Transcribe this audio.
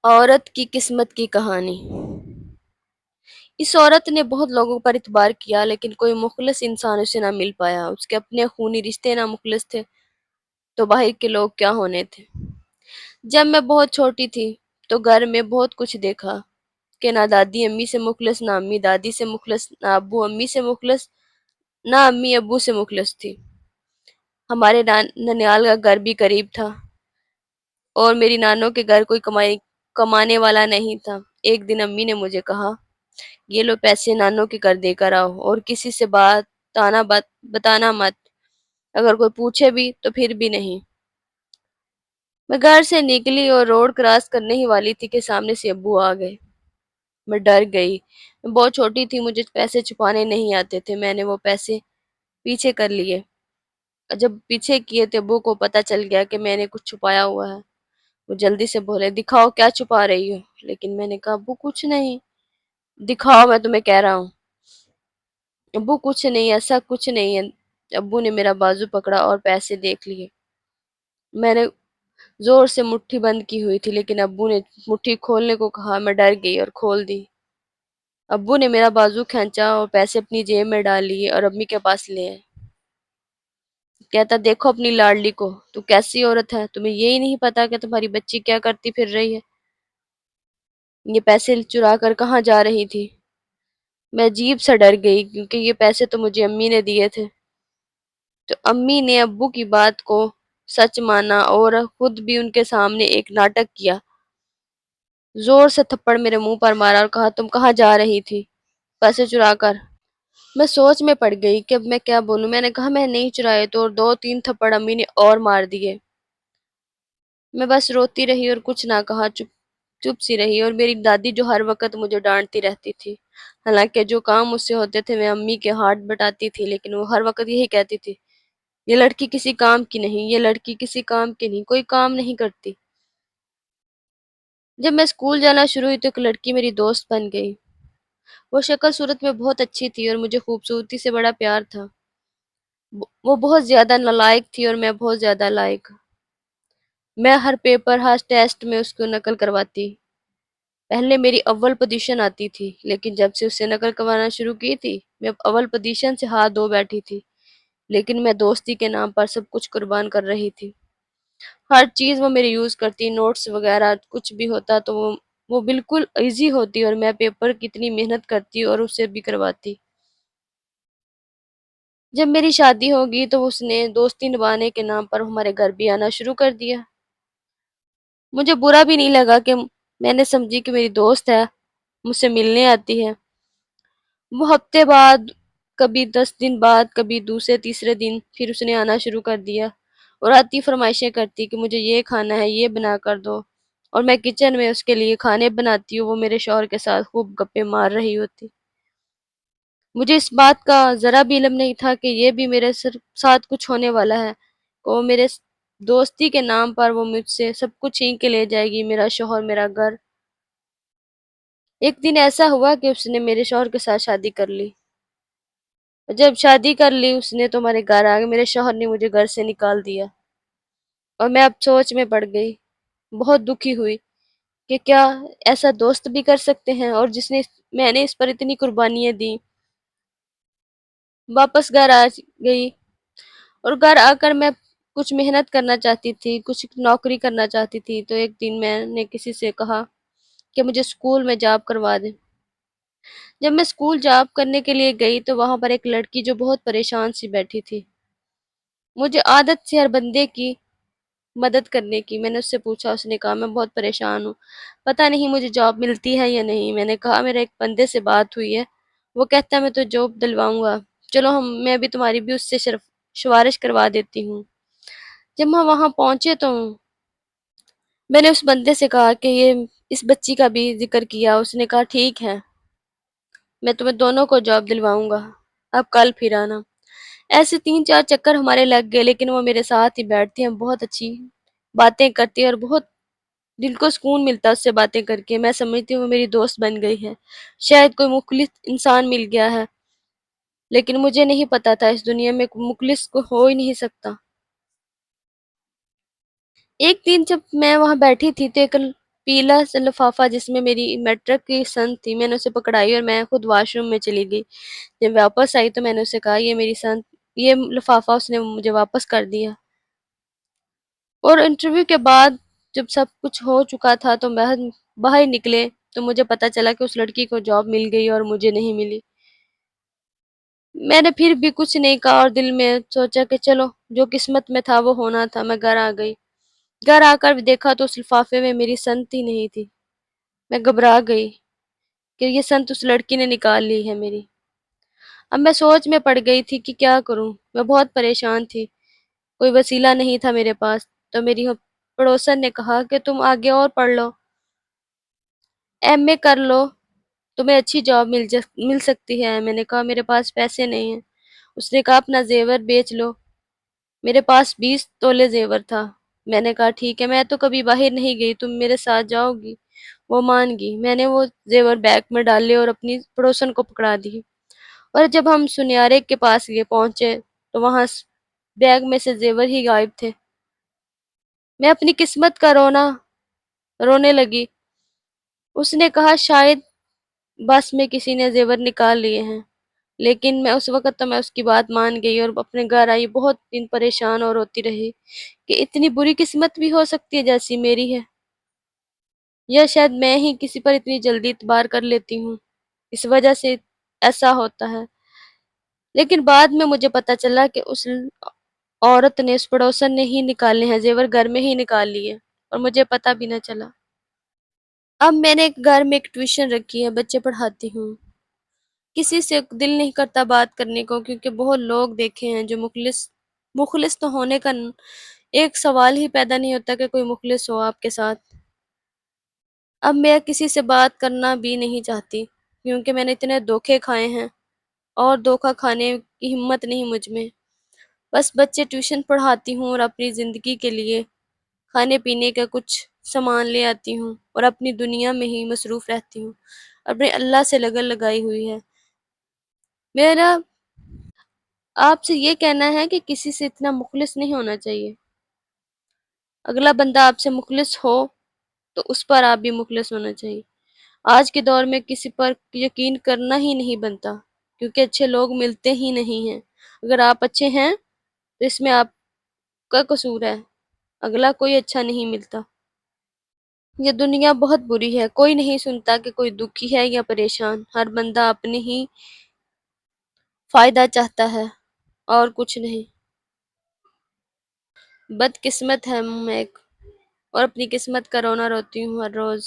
عورت کی قسمت کی کہانی۔ اس عورت نے بہت لوگوں پر اعتبار کیا لیکن کوئی مخلص انسان اسے نہ مل پایا۔ اس کے اپنے خونی رشتے نہ مخلص تھے تو باہر کے لوگ کیا ہونے تھے۔ جب میں بہت چھوٹی تھی تو گھر میں بہت کچھ دیکھا کہ نہ دادی امی سے مخلص، نہ امی دادی سے مخلص، نہ ابو امی سے مخلص، نہ امی ابو سے مخلص تھی۔ ہمارے ننیال کا گھر بھی قریب تھا اور میری نانوں کے گھر کوئی کمانے والا نہیں تھا۔ ایک دن امی نے مجھے کہا، یہ لو پیسے نانوں کے گھر دے کر آؤ اور کسی سے بتانا مت، اگر کوئی پوچھے بھی تو پھر بھی نہیں۔ میں گھر سے نکلی اور روڈ کراس کرنے ہی والی تھی کہ سامنے سے ابو آ گئے۔ میں ڈر گئی۔ میں بہت چھوٹی تھی، مجھے پیسے چھپانے نہیں آتے تھے۔ میں نے وہ پیسے پیچھے کر لیے۔ جب پیچھے کیے تو ابو کو پتہ چل گیا کہ میں نے کچھ چھپایا ہوا ہے۔ وہ جلدی سے بولے، دکھاؤ کیا چھپا رہی ہو؟ لیکن میں نے کہا، ابو کچھ نہیں۔ دکھاؤ، میں تمہیں کہہ رہا ہوں۔ ابو کچھ نہیں، ایسا کچھ نہیں ہے۔ ابو نے میرا بازو پکڑا اور پیسے دیکھ لیے۔ میں نے زور سے مٹھی بند کی ہوئی تھی لیکن ابو نے مٹھی کھولنے کو کہا۔ میں ڈر گئی اور کھول دی۔ ابو نے میرا بازو کھینچا اور پیسے اپنی جیب میں ڈال لیے اور امی کے پاس لے آئے۔ کہتا، دیکھو اپنی لاڈلی کو، تو کیسی عورت ہے، تمہیں یہی نہیں پتا کہ تمہاری بچی کیا کرتی پھر رہی ہے۔ یہ پیسے چرا کر کہاں جا رہی تھی؟ میں عجیب سا ڈر گئی کیونکہ یہ پیسے تو مجھے امی نے دیے تھے۔ تو امی نے ابو کی بات کو سچ مانا اور خود بھی ان کے سامنے ایک ناٹک کیا۔ زور سے تھپڑ میرے منہ پر مارا اور کہا، تم کہاں جا رہی تھی پیسے چرا کر؟ میں سوچ میں پڑ گئی کہ اب میں کیا بولوں۔ میں نے کہا، میں نہیں چرائے تو، اور 2-3 تھپڑ امی نے اور مار دیے۔ میں بس روتی رہی اور کچھ نہ کہا، چپ سی رہی، اور میری دادی جو ہر وقت مجھے ڈانٹتی رہتی تھی۔ حالانکہ جو کام مجھ سے ہوتے تھے میں امی کے ہاتھ بٹاتی تھی، لیکن وہ ہر وقت یہی کہتی تھی، یہ لڑکی کسی کام کی نہیں، یہ لڑکی کسی کام کی نہیں، کوئی کام نہیں کرتی۔ جب میں اسکول جانا شروع ہوئی تو ایک لڑکی میری دوست بن گئی۔ وہ شکل صورت میں بہت اچھی تھی اور مجھے خوبصورتی سے بڑا پیار تھا۔ وہ بہت زیادہ نالائق تھی اور میں بہت زیادہ لائق۔ میں ہر پیپر، ہر ٹیسٹ میں اس کو نقل کرواتی۔ پہلے میری اول پوزیشن آتی تھی لیکن جب سے اس سے نقل کروانا شروع کی تھی میں اول پوزیشن سے ہاتھ دھو بیٹھی تھی، لیکن میں دوستی کے نام پر سب کچھ قربان کر رہی تھی۔ ہر چیز وہ میری یوز کرتی، نوٹس وغیرہ کچھ بھی ہوتا تو وہ بالکل ایزی ہوتی اور میں پیپر کی اتنی محنت کرتی اور اسے بھی کرواتی۔ جب میری شادی ہوگی تو اس نے دوستی نبھانے کے نام پر ہمارے گھر بھی آنا شروع کر دیا۔ مجھے برا بھی نہیں لگا کہ میں نے سمجھی کہ میری دوست ہے، مجھ سے ملنے آتی ہے۔ وہ ہفتے بعد، کبھی 10 دن بعد، کبھی دوسرے تیسرے دن پھر اس نے آنا شروع کر دیا اور آتی فرمائشیں کرتی کہ مجھے یہ کھانا ہے، یہ بنا کر دو، اور میں کچن میں اس کے لیے کھانے بناتی ہوں، وہ میرے شوہر کے ساتھ خوب گپے مار رہی ہوتی۔ مجھے اس بات کا ذرا بھی علم نہیں تھا کہ یہ بھی میرے ساتھ کچھ ہونے والا ہے، وہ میرے دوستی کے نام پر وہ مجھ سے سب کچھ چھین کے لے جائے گی، میرا شوہر، میرا گھر۔ ایک دن ایسا ہوا کہ اس نے میرے شوہر کے ساتھ شادی کر لی۔ جب شادی کر لی اس نے تو ہمارے گھر آ گئے، میرے شوہر نے مجھے گھر سے نکال دیا اور میں اب سوچ میں پڑ گئی، بہت دکھی ہوئی کہ کیا ایسا دوست بھی کر سکتے ہیں، اور میں نے اس پر اتنی قربانیاں دی۔ واپس گھر آ گئی اور گھر آ کر میں کچھ محنت کرنا چاہتی تھی، کچھ نوکری کرنا چاہتی تھی، تو ایک دن میں نے کسی سے کہا کہ مجھے اسکول میں جاب کروا دیں۔ جب میں اسکول جاب کرنے کے لیے گئی تو وہاں پر ایک لڑکی جو بہت پریشان سی بیٹھی تھی۔ مجھے عادت سے ہر بندے کی مدد کرنے کی، میں نے اس سے پوچھا، اس نے کہا، میں بہت پریشان ہوں، پتہ نہیں مجھے جاب ملتی ہے یا نہیں۔ میں نے کہا، میرے ایک بندے سے بات ہوئی ہے، وہ کہتا ہے میں تو جاب دلواؤں گا، چلو میں بھی تمہاری بھی اس سے سفارش کروا دیتی ہوں۔ جب ہم وہاں پہنچے تو میں نے اس بندے سے کہا کہ اس بچی کا بھی ذکر کیا۔ اس نے کہا، ٹھیک ہے، میں تمہیں دونوں کو جاب دلواؤں گا، اب کل پھر آنا۔ ایسے 3-4 چکر ہمارے لگ گئے لیکن وہ میرے ساتھ ہی بیٹھتی ہیں، بہت اچھی باتیں کرتی ہیں اور بہت دل کو سکون ملتا ہے اس سے باتیں کر کے۔ میں سمجھتی ہوں وہ میری دوست بن گئی ہے، شاید کوئی مخلص انسان مل گیا ہے، لیکن مجھے نہیں پتا تھا اس دنیا میں مخلص کو ہو ہی نہیں سکتا۔ ایک دن جب میں وہاں بیٹھی تھی تو ایک پیلا سا لفافہ جس میں میری میٹرک کی سند تھی، میں نے اسے پکڑائی اور میں خود واش روم میں چلی گئی۔ جب واپس آئی تو میں نے اسے کہا یہ میری سند، یہ لفافہ اس نے مجھے واپس کر دیا۔ اور انٹرویو کے بعد جب سب کچھ ہو چکا تھا تو باہر نکلے تو مجھے پتا چلا کہ اس لڑکی کو جاب مل گئی اور مجھے نہیں ملی۔ میں نے پھر بھی کچھ نہیں کہا اور دل میں سوچا کہ چلو جو قسمت میں تھا وہ ہونا تھا۔ میں گھر آ گئی۔ گھر آ کر دیکھا تو اس لفافے میں میری سنت ہی نہیں تھی۔ میں گھبرا گئی کہ یہ سنت اس لڑکی نے نکال لی ہے میری۔ اب میں سوچ میں پڑ گئی تھی کہ کیا کروں۔ میں بہت پریشان تھی، کوئی وسیلہ نہیں تھا میرے پاس۔ تو میری پڑوسن نے کہا کہ تم آگے اور پڑھ لو، ایم اے کر لو، تمہیں اچھی جاب مل سکتی ہے۔ میں نے کہا میرے پاس پیسے نہیں ہیں۔ اس نے کہا اپنا زیور بیچ لو۔ میرے پاس 20 تولے زیور تھا۔ میں نے کہا ٹھیک ہے، میں تو کبھی باہر نہیں گئی، تم میرے ساتھ جاؤ گی؟ وہ مان گئی۔ میں نے وہ زیور بیگ میں ڈالے اور اپنی پڑوسن کو پکڑا دی۔ اور جب ہم سنیارے کے پاس پہنچے تو وہاں بیگ میں سے زیور ہی غائب تھے۔ میں اپنی قسمت کا رونے لگی۔ اس نے کہا شاید بس میں کسی نے زیور نکال لیے ہیں۔ لیکن میں اس وقت تو میں اس کی بات مان گئی اور اپنے گھر آئی، بہت دن پریشان اور روتی رہی کہ اتنی بری قسمت بھی ہو سکتی ہے جیسی میری ہے، یا شاید میں ہی کسی پر اتنی جلدی اعتبار کر لیتی ہوں، اس وجہ سے ایسا ہوتا ہے۔ لیکن بعد میں مجھے پتا چلا کہ اس عورت نے، اس پڑوسن نے ہی نکالے ہیں زیور، گھر میں ہی نکال لیے اور مجھے پتا بھی نہ چلا۔ اب میں نے گھر میں ایک ٹیوشن رکھی ہے، بچے پڑھاتی ہوں۔ کسی سے دل نہیں کرتا بات کرنے کو، کیونکہ بہت لوگ دیکھے ہیں جو مخلص تو ہونے کا ایک سوال ہی پیدا نہیں ہوتا کہ کوئی مخلص ہو آپ کے ساتھ۔ اب میں کسی سے بات کرنا بھی نہیں چاہتی، کیونکہ میں نے اتنے دھوکے کھائے ہیں اور دھوکا کھانے کی ہمت نہیں مجھ میں۔ بس بچے ٹیوشن پڑھاتی ہوں اور اپنی زندگی کے لیے کھانے پینے کا کچھ سامان لے آتی ہوں اور اپنی دنیا میں ہی مصروف رہتی ہوں، اپنے اللہ سے لگن لگائی ہوئی ہے۔ میرا آپ سے یہ کہنا ہے کہ کسی سے اتنا مخلص نہیں ہونا چاہیے۔ اگلا بندہ آپ سے مخلص ہو تو اس پر آپ بھی مخلص ہونا چاہیے۔ آج کے دور میں کسی پر یقین کرنا ہی نہیں بنتا، کیونکہ اچھے لوگ ملتے ہی نہیں ہیں۔ اگر آپ اچھے ہیں تو اس میں آپ کا قصور ہے، اگلا کوئی اچھا نہیں ملتا۔ یہ دنیا بہت بری ہے، کوئی نہیں سنتا کہ کوئی دکھی ہے یا پریشان، ہر بندہ اپنے ہی فائدہ چاہتا ہے اور کچھ نہیں۔ بد قسمت ہے میں ایک، اور اپنی قسمت کا رونا روتی ہوں ہر روز۔